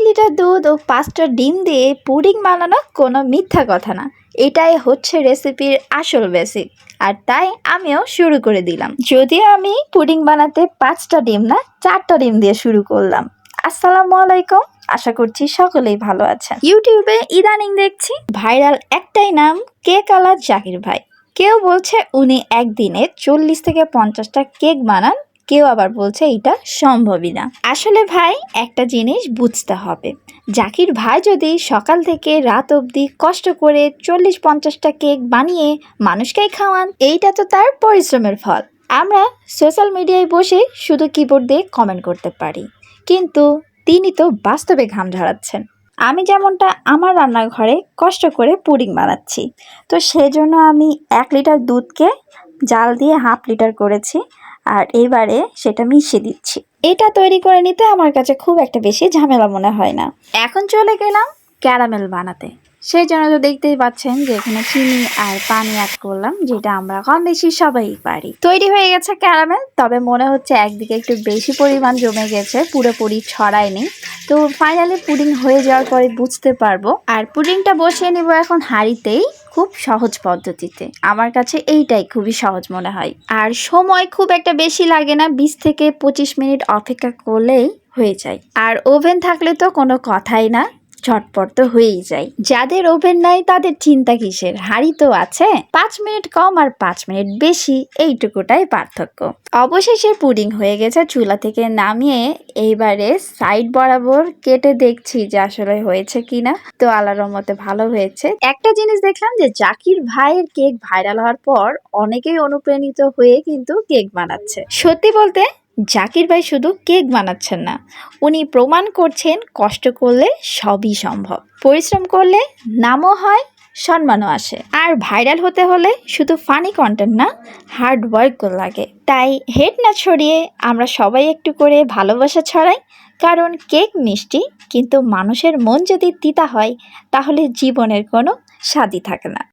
Litre দুধ ও 5টা ডিম দিয়ে পুডিং বানানো কোনো মিথ্যা কথা না। এটাই হচ্ছে রেসিপির আসল বেসিক। আর তাই আমিও শুরু করে দিলাম। যদিও আমি পুডিং বানাতে 5টা ডিম না 4টা ডিম দিয়ে শুরু করলাম। আসসালামু আলাইকুম, আশা করছি সকলেই ভালো আছেন। ইউটিউবে ইদানিং দেখছি ভাইরাল একটাই নাম, কেক আলা জাকির ভাই। কেউ বলছে উনি একদিনে 40 থেকে 50টা কেক বানান, কেউ আবার বলছে এটা সম্ভবই না। আসলে ভাই একটা জিনিস বুঝতে হবে, জাকির ভাই যদি সকাল থেকে রাত অবধি কষ্ট করে 40-50টা কেক বানিয়ে মানুষকেই খাওয়ান, এইটা তো তার পরিশ্রমের ফল। আমরা সোশ্যাল মিডিয়ায় বসে শুধু কিবোর্ড দিয়ে কমেন্ট করতে পারি, কিন্তু তিনি তো বাস্তবে ঘাম ঝরাচ্ছেন। আমি যেমনটা আমার রান্নাঘরে কষ্ট করে পুডিং বানাচ্ছি, তো সেজন্য আমি 1 লিটার দুধকে জাল দিয়ে হাফ লিটার করেছি, আর এবারে সেটা মিশিয়ে দিচ্ছি। এটা তৈরি করে নিতে আমার কাছে খুব একটা বেশি ঝামেলা মনে হয় না। এখন চলে গেলাম ক্যারামেল বানাতে। সেই জন্য তো দেখতেই পাচ্ছেন যে এখানে চিনি আর পানি অ্যাড করলাম, যেটা আমরা কম বেশি সবাই পারি। তৈরি হয়ে গেছে ক্যারামেল, তবে মনে হচ্ছে একদিকে একটু বেশি পরিমাণ জমে গেছে, পুরোপুরি ছড়ায়নি। তো ফাইনালি পুডিং হয়ে যাওয়ার পরে বুঝতে পারবো। আর পুডিংটা বসিয়ে নিব এখন হাঁড়িতেই, খুব সহজ পদ্ধতিতে। আমার কাছে এইটাই খুবই সহজ মনে হয়, আর সময় খুব একটা বেশি লাগে না, 20 থেকে 25 মিনিট অপেক্ষা করলেই হয়ে যায়। আর ওভেন থাকলে তো কোনো কথাই না, ঝটপট তো হয়েই যায়। যাদের ওভেন নাই তাদের চিন্তা কিসের, হাঁড়ি তো আছে। 5 মিনিট কম আর 5 মিনিট বেশি, এইটুকুটাই পার্থক্য। অবশেষে পুডিং হয়ে গেছে, চুলা থেকে নামিয়ে এইবারে সাইড বরাবর কেটে দেখছি যে আসলে হয়েছে কিনা। তো আল্লাহর রহমতে ভালো হয়েছে। একটা জিনিস দেখলাম যে জাকির ভাইয়ের কেক ভাইরাল হওয়ার পর অনেকেই অনুপ্রাণিত হয়ে কিন্তু কেক বানাচ্ছে। সত্যি বলতে জাকির ভাই শুধু কেক বানাচ্ছেন না, উনি প্রমাণ করছেন কষ্ট করলে সবই সম্ভব। পরিশ্রম করলে নামও হয়, সম্মানও আসে। আর ভাইরাল হতে হলে শুধু ফানি কন্টেন্ট না, হার্ড ওয়ার্কও লাগে। তাই হেড না ছড়িয়ে আমরা সবাই একটু করে ভালোবাসা ছড়াই, কারণ কেক মিষ্টি, কিন্তু মানুষের মন যদি তিতা হয় তাহলে জীবনের কোনো স্বাদই থাকে না।